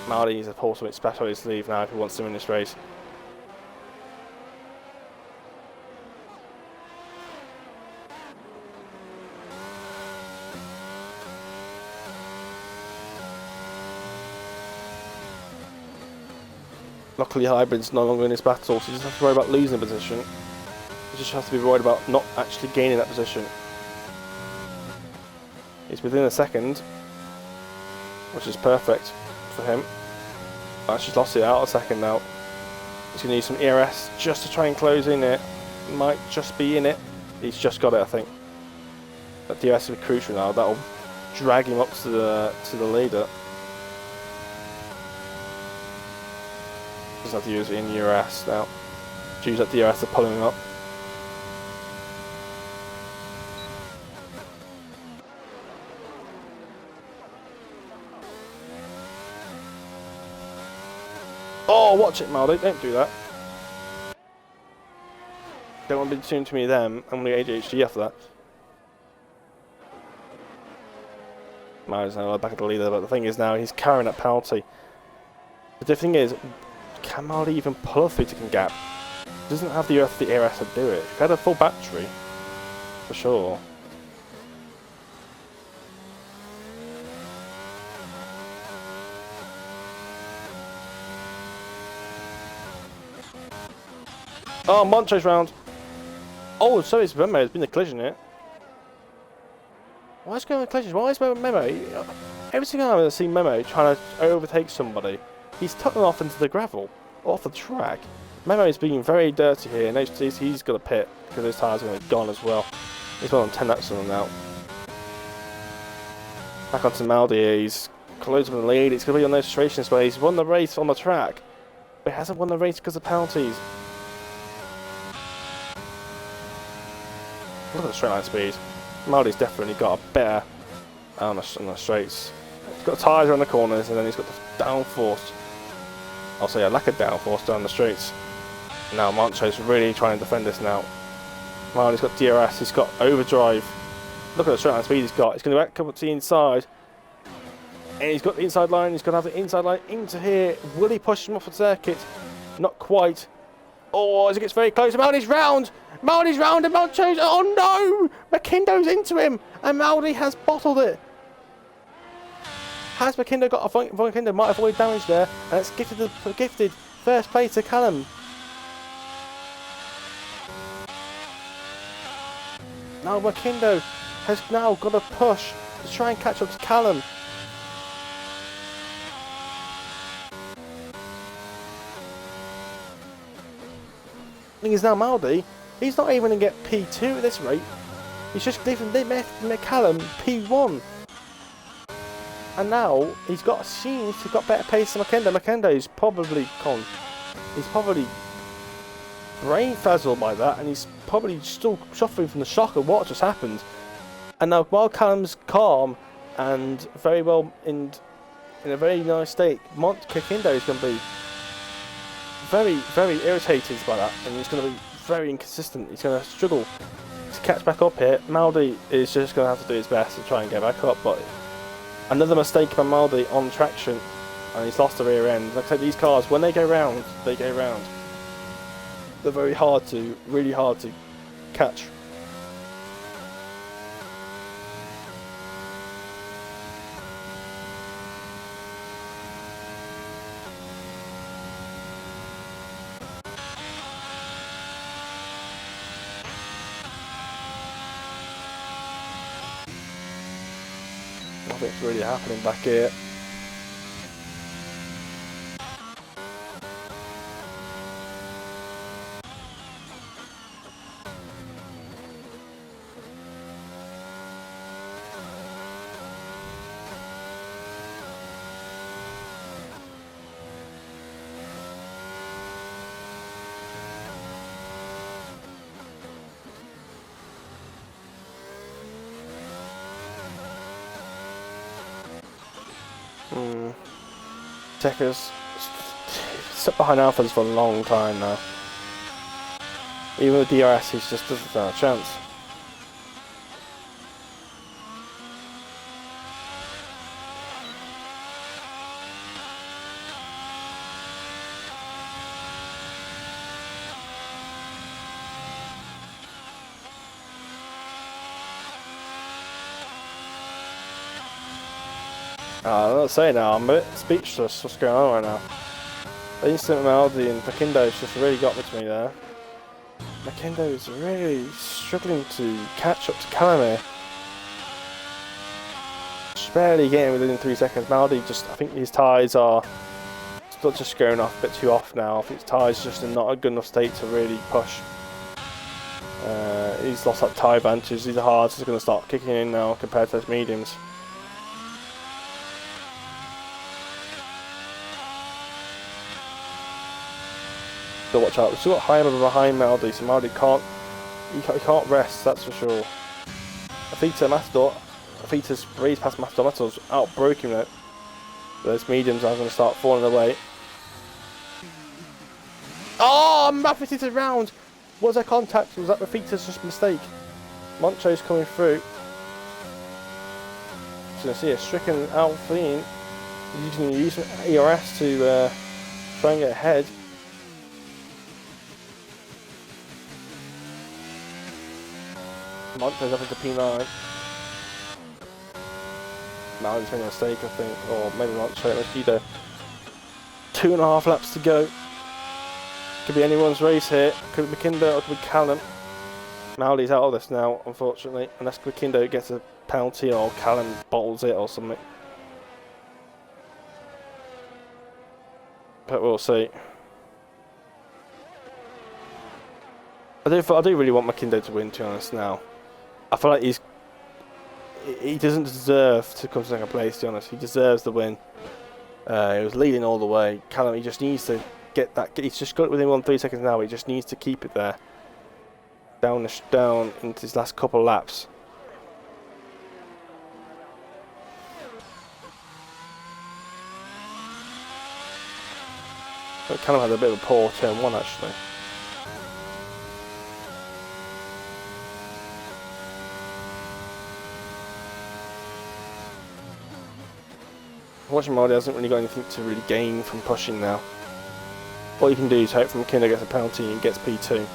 Maldi needs to pull something special on his sleeve now if he wants to win this race. Luckily Hybrid's no longer in this battle, so he doesn't have to worry about losing a position. He just has to be worried about not actually gaining that position. He's within a second, which is perfect for him. Actually lost it out a second now. He's going to use some ERS just to try and close in it. Might just be in it. He's just got it, I think. That DRS will be crucial now. That'll drag him up to the leader. Just have to use it in ERS now. Use that DRS to pull him up. Oh, watch it, Maldi. Don't do that. Don't want to be tuned to me them. I'm going to get ADHD after that. Maldi's now back at the leader, but the thing is now he's carrying that penalty. The thing is, can Maldi even pull a 3-second gap? He doesn't have the ARS to do it. If he had a full battery, for sure. Oh, Montrose round. Oh, so it's Memo. There's been a collision here. Why is going on a collision? Why is Memo? Every single time I see Memo trying to overtake somebody, he's tucking off into the gravel, off the track. Memo is being very dirty here, and he's got a pit because his tyres are going to be gone as well. He's well on 10 laps on them now. Back onto Maldi here. He's close up in the lead. It's going to be on those situations where he's won the race on the track, but he hasn't won the race because of penalties. Look at the straight line speed. Maldi's definitely got a better on the straights. He's got tyres around the corners, and then he's got the downforce. I'll say a lack of downforce down the straights. Now Montro's really trying to defend this now. Maldi's got DRS, he's got overdrive. Look at the straight line speed he's got. He's going to come up to the inside. And he's got the inside line, he's going to have the inside line into here. Will he push him off the circuit? Not quite. Oh, as it gets very close, Maldi's round! Maldi's round and Montro's, oh no! McKindo's into him, and Maldi has bottled it. Has McKindo got a McKindo might avoid damage there, and it's gifted first place to Callum. Now McKindo has now got a push to try and catch up to Callum. Thing is now Maldi, he's not even going to get P2 at this rate. He's just giving Callum P1. And now he's got better pace than McKindo. McKindo's probably brain frazzled by that, and he's probably still suffering from the shock of what just happened. And now while Callum's calm and very well in a very nice state, McKindo is going to be very, very irritated by that, and he's going to be very inconsistent. He's going to struggle to catch back up here. Maldi is just going to have to do his best to try and get back up, but another mistake by Maldi on traction, and he's lost the rear end. Like I said, these cars, when they go round, they go round. They're really hard to catch. Nothing's really happening back here. Checkers stuck behind Alphas for a long time now. Even with DRS, he just doesn't stand a chance. I'm not saying now, I'm a bit speechless what's going on right now. The instant Maldi and McKindo's just really got me there. McKindo's really struggling to catch up to Callum here. Just barely getting within 3 seconds. Maldi just, I think his tyres are still just going off a bit too off now. I think his tyres just in not a good enough state to really push. He's lost that tyre advantage. These hards are going to start kicking in now compared to those mediums. So watch out. We've still got Hyman behind Maldi, so Maldi can't rest, that's for sure. Afita's raised past Matador. Matador's outbroke him now. Those mediums are going to start falling away. Oh, Maffitt is around. Was there contact? Was that Rafita's just a mistake? Moncho's coming through. So you see a stricken Alpine using ERS to try and get ahead. Moncho's up into P9. Maldy's made a mistake, I think, or maybe Moncho. Mosquito. 2.5 laps to go. Could be anyone's race here. Could be McKindo or could be Callum. Maldy's out of this now, unfortunately, unless McKindo gets a penalty or Callum bottles it or something. But we'll see. I do really want McKindo to win, to be honest. Now, I feel like he doesn't deserve to come second place. To be honest, he deserves the win. He was leading all the way. Callum, he just needs to get that. He's just got it within 3 seconds now. He just needs to keep it there. Down into his last couple of laps. But Callum had a bit of a poor turn 1 actually. Watching Maldy hasn't really got anything to really gain from pushing now. All you can do is hope from McKindo gets a penalty and gets P2.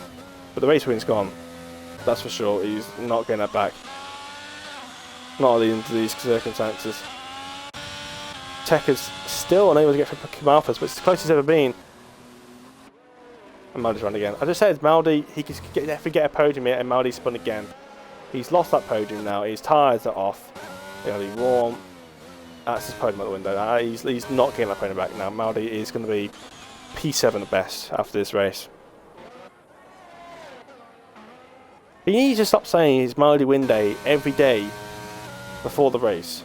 But the race win's gone. That's for sure. He's not getting that back. Not under these circumstances. Tech is still unable to get through Malthus, but it's the closest he's ever been. And Maldy's run again. I just said Maldy, he could definitely get a podium here, and Maldy spun again. He's lost that podium now. His tyres are off. They'll be warm. That's his podium out the window. He's not getting that podium back now. Maldy is going to be P7 at best after this race. He needs to stop saying his Maldy win day every day before the race.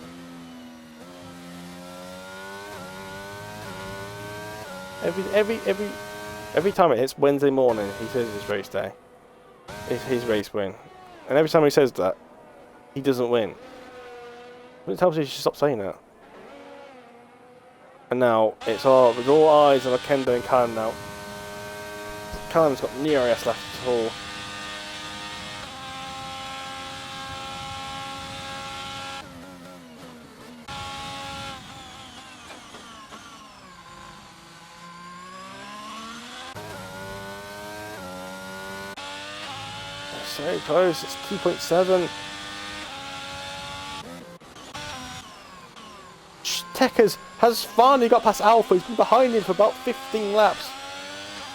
Every time it hits Wednesday morning, he says it's race day. It's his race win. And every time he says that, he doesn't win. But it tells you he should stop saying that. And now, with all eyes on Kendo and Callum now. Callum's got no RS left at all. So close, it's 2.7. Tekers has finally got past Alpha. He's been behind him for about 15 laps.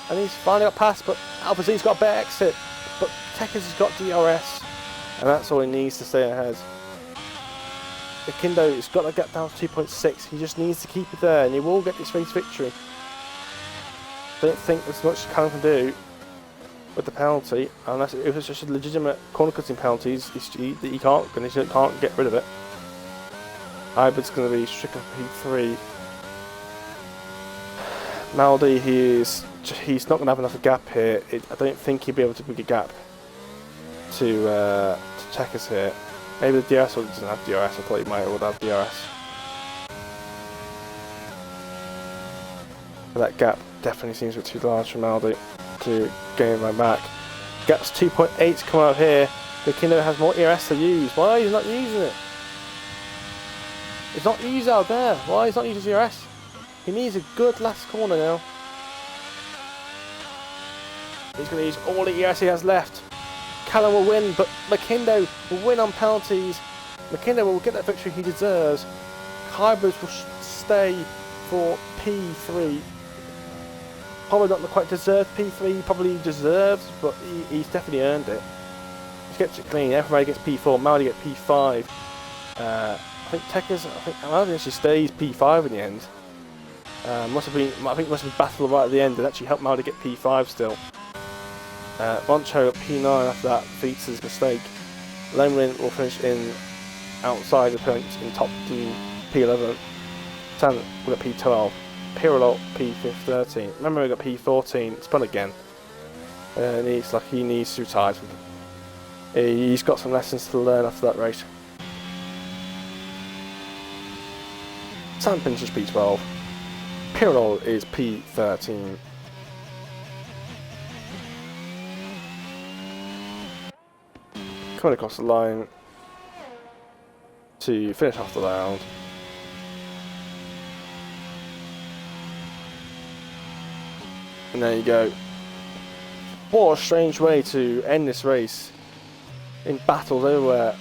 And he's finally got past, but Alpha Z's got a better exit. But Tekers has got DRS. And that's all he needs to stay ahead. McKindo has got to get down to 2.6. He just needs to keep it there, and he will get this race victory. Don't think there's much Callum can do with the penalty, unless it was just a legitimate corner cutting penalty. He can't get rid of it. Hybrid's going to be stricken for P3. Maldy, he's not going to have enough gap here. I don't think he'll be able to bring a gap to Checkers here. Maybe the DRS doesn't have DRS. I thought he might have DRS. But that gap definitely seems a bit too large for Maldy to gain my back. Gap's 2.8 to come out here. McKindo has more ERS to use. Why is he not using it? He's not used out there. Why is he not using his ERS? He needs a good last corner now. He's going to use all the ERS he has left. Callum will win, but McKindo will win on penalties. McKindo will get that victory he deserves. Hybrids will stay for P3. Probably not the quite deserved P3 he probably deserves, but he's definitely earned it. He gets it clean. Everybody gets P4. Maldy gets P5. I think Tekers, Maldy actually stays P5 in the end. I think it must have been battle right at the end and actually helped Maldy get P5 still. Moncho at P9 after that defeats his mistake. Lemlin will finish in outside the points in top team P11. Tan will get P12. Pirlo P13. Remember we got P14. Spun again. And he needs to retire. He's got some lessons to learn after that race. Sam finishes P12. Pirlo is P13. coming across the line to finish off the round. And there you go. What a strange way to end this race. In battles everywhere.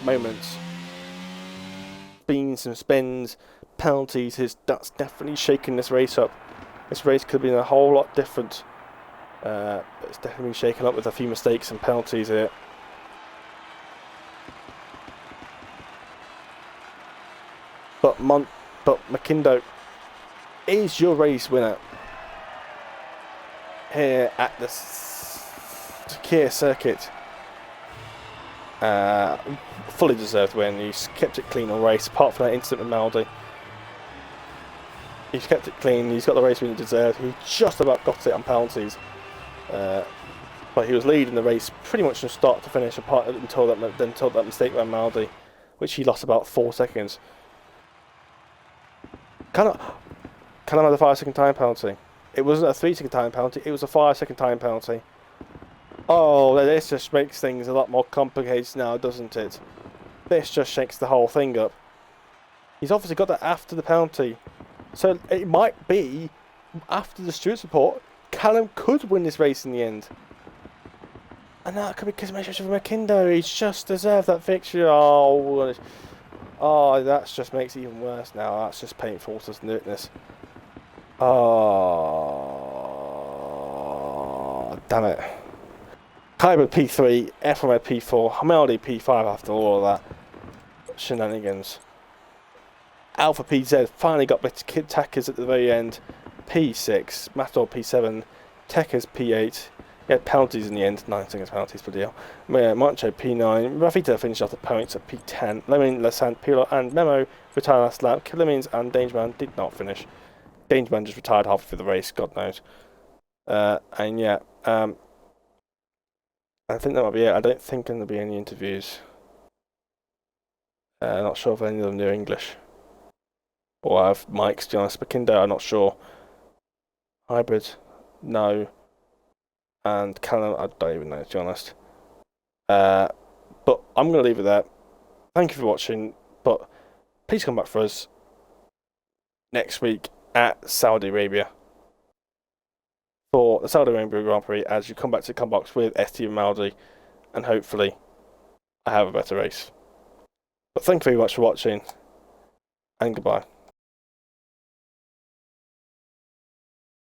Moments. Been some spins, penalties. That's definitely shaken this race up. This race could have been a whole lot different. But it's definitely been shaken up with a few mistakes and penalties here. But Makindo is your race winner here at the Sakir circuit. Fully deserved win. He's kept it clean all race, apart from that incident with Maldi. He's kept it clean. He's got the race win he deserved. He just about got it on penalties. But he was leading the race pretty much from start to finish, apart until that mistake by Maldi, which he lost about 4 seconds. Can I have the 5 second time penalty? It wasn't a 3 second time penalty, it was a 5 second time penalty. Oh, this just makes things a lot more complicated now, doesn't it? This just shakes the whole thing up. He's obviously got that after the penalty. So it might be, after the Stewart's report, Callum could win this race in the end. And that could be because of Makindo. He's just deserved that victory. Oh, that just makes it even worse now. That's just painful to doing this. Oh, damn it. Kyber P3, F1 P4, Hameldi P5 after all of that shenanigans. Alpha PZ finally got better Tekkas at the very end. P6, Matador P7, Tekkas P8. He had penalties in the end, 9 seconds penalties per deal. Mancho P9, Rafita finished off the points at P10. Lemon, Lasant, Pilo and Memo retired last lap. Killamins and Dangerman did not finish. Dangerman just retired halfway through the race, God knows. And yeah, I think that might be it. I don't think there'll be any interviews. Not sure if any of them knew English. Or have mics, to be honest. Makindo, I'm not sure. Hybrid, no. And Callum, I don't even know, to be honest. But I'm going to leave it there. Thank you for watching. But please come back for us next week at Saudi Arabia for the Saudi Arabia Grand Prix as you come back to the box with STB Maldi, and hopefully I have a better race. But thank you very much for watching, and goodbye.